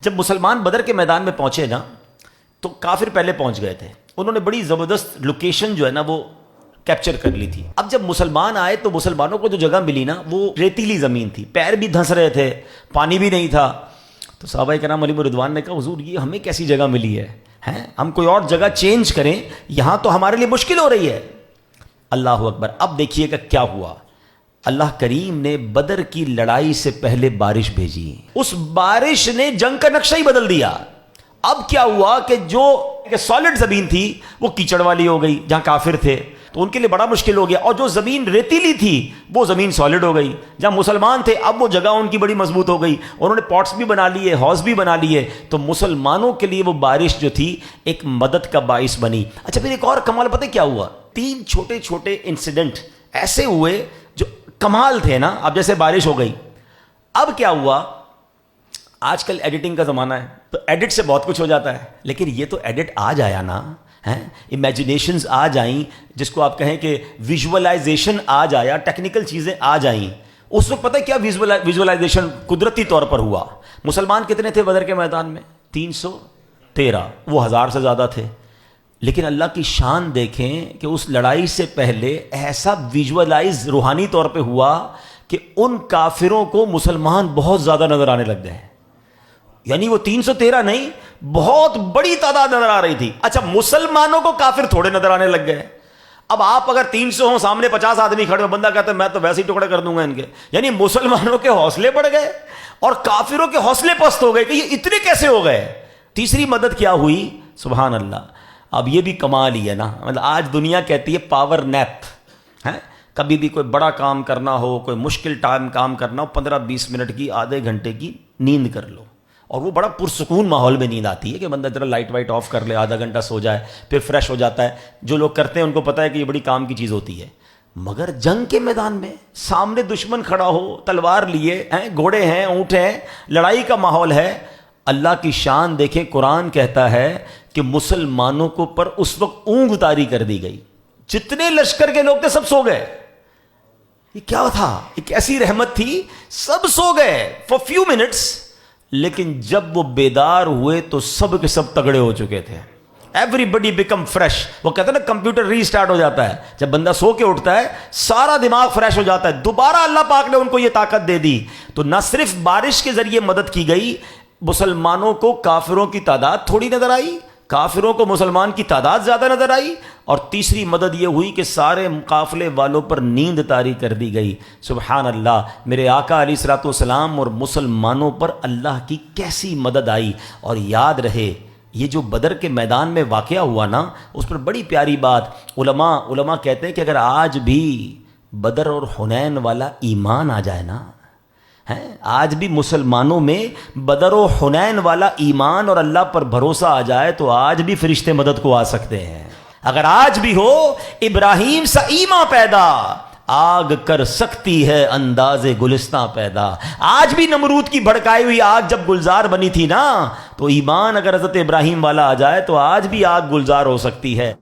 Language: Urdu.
جب مسلمان بدر کے میدان میں پہنچے نا تو کافر پہلے پہنچ گئے تھے. انہوں نے بڑی زبردست لوکیشن جو ہے نا وہ کیپچر کر لی تھی. اب جب مسلمان آئے تو مسلمانوں کو جو جگہ ملی نا وہ ریتیلی زمین تھی, پیر بھی دھنس رہے تھے, پانی بھی نہیں تھا. تو صحابہ کرام علیہ رضوان نے کہا حضور یہ ہمیں کیسی جگہ ملی ہے, ہم کوئی اور جگہ چینج کریں, یہاں تو ہمارے لیے مشکل ہو رہی ہے. اللہ اکبر. اب دیکھیے گا کیا ہوا. اللہ کریم نے بدر کی لڑائی سے پہلے بارش بھیجی. اس بارش نے جنگ کا نقشہ ہی بدل دیا. اب کیا ہوا کہ جو سالڈ زمین تھی وہ کیچڑ والی ہو گئی, جہاں کافر تھے تو ان کے لیے بڑا مشکل ہو گیا, اور جو زمین ریتیلی تھی وہ زمین سالڈ ہو گئی. جہاں مسلمان تھے اب وہ جگہ ان کی بڑی مضبوط ہو گئی, انہوں نے پاٹس بھی بنا لیے, ہاؤس بھی بنا لیے. تو مسلمانوں کے لیے وہ بارش جو تھی ایک مدد کا باعث بنی. اچھا پھر ایک اور کمال پتہ کیا ہوا, 3 چھوٹے چھوٹے انسیڈنٹ ایسے ہوئے جو کمال تھے نا. اب جیسے بارش ہو گئی, اب کیا ہوا, آج کل ایڈیٹنگ کا زمانہ ہے تو ایڈٹ سے بہت کچھ ہو جاتا ہے, لیکن یہ تو ایڈٹ آ جایا نا, امیجنیشنز آ جائیں, جس کو آپ کہیں کہ ویژولائزیشن آ جایا, ٹیکنیکل چیزیں آ جائیں. اس وقت پتہ کیا ویژولائزیشن قدرتی طور پر ہوا. مسلمان کتنے تھے بدر کے میدان میں؟ 313. وہ 1000 سے زیادہ تھے. لیکن اللہ کی شان دیکھیں کہ اس لڑائی سے پہلے ایسا ویژولائز روحانی طور پہ ہوا کہ ان کافروں کو مسلمان بہت زیادہ نظر آنے لگ گئے. یعنی وہ 313 نہیں, بہت بڑی تعداد نظر آ رہی تھی. اچھا مسلمانوں کو کافر تھوڑے نظر آنے لگ گئے. اب آپ اگر 300 ہوں, سامنے 50 آدمی کھڑے ہو, بندہ کہتا ہے میں تو ویسے ہی ٹکڑے کر دوں گا ان کے. یعنی مسلمانوں کے حوصلے بڑھ گئے اور کافروں کے حوصلے پست ہو گئے کہ یہ اتنے کیسے ہو گئے. تیسری مدد کیا ہوئی, سبحان اللہ. اب یہ بھی کمال ہی ہے نا, مطلب آج دنیا کہتی ہے پاور نیپ. کبھی بھی کوئی بڑا کام کرنا ہو, کوئی مشکل ٹائم کام کرنا ہو, 15-20 منٹ کی, آدھے گھنٹے کی نیند کر لو, اور وہ بڑا پرسکون ماحول میں نیند آتی ہے کہ بندہ ذرا لائٹ وائٹ آف کر لے, آدھا گھنٹہ سو جائے, پھر فریش ہو جاتا ہے. جو لوگ کرتے ہیں ان کو پتہ ہے کہ یہ بڑی کام کی چیز ہوتی ہے. مگر جنگ کے میدان میں سامنے دشمن کھڑا ہو, تلوار لیے, گھوڑے ہیں, اونٹ ہیں, لڑائی کا ماحول ہے. اللہ کی شان دیکھیں, قرآن کہتا ہے کہ مسلمانوں کو پر اس وقت اونگ طاری کر دی گئی. جتنے لشکر کے لوگ تھے سب سو گئے. یہ کیا تھا, ایک ایسی رحمت تھی, سب سو گئے فار فیو منٹس. لیکن جب وہ بیدار ہوئے تو سب کے سب تگڑے ہو چکے تھے. ایوری بڈی بیکم فریش. وہ کہتے ہیں نا کمپیوٹر ری اسٹارٹ ہو جاتا ہے, جب بندہ سو کے اٹھتا ہے سارا دماغ فریش ہو جاتا ہے. دوبارہ اللہ پاک نے ان کو یہ طاقت دے دی. تو نہ صرف بارش کے ذریعے مدد کی گئی, مسلمانوں کو کافروں کی تعداد تھوڑی نظر آئی, کافروں کو مسلمان کی تعداد زیادہ نظر آئی, اور تیسری مدد یہ ہوئی کہ سارے قافلے والوں پر نیند طاری کر دی گئی. سبحان اللہ. میرے آقا علیہ الصلوۃ والسلام اور مسلمانوں پر اللہ کی کیسی مدد آئی. اور یاد رہے یہ جو بدر کے میدان میں واقعہ ہوا نا, اس پر بڑی پیاری بات علماء کہتے ہیں کہ اگر آج بھی بدر اور حنین والا ایمان آ جائے نا, آج بھی مسلمانوں میں بدر و حنین والا ایمان اور اللہ پر بھروسہ آ جائے تو آج بھی فرشتے مدد کو آ سکتے ہیں. اگر آج بھی ہو ابراہیم سا ایمان پیدا, آگ کر سکتی ہے انداز گلستاں پیدا. آج بھی نمرود کی بھڑکائی ہوئی آگ جب گلزار بنی تھی نا, تو ایمان اگر حضرت ابراہیم والا آ جائے تو آج بھی آگ گلزار ہو سکتی ہے.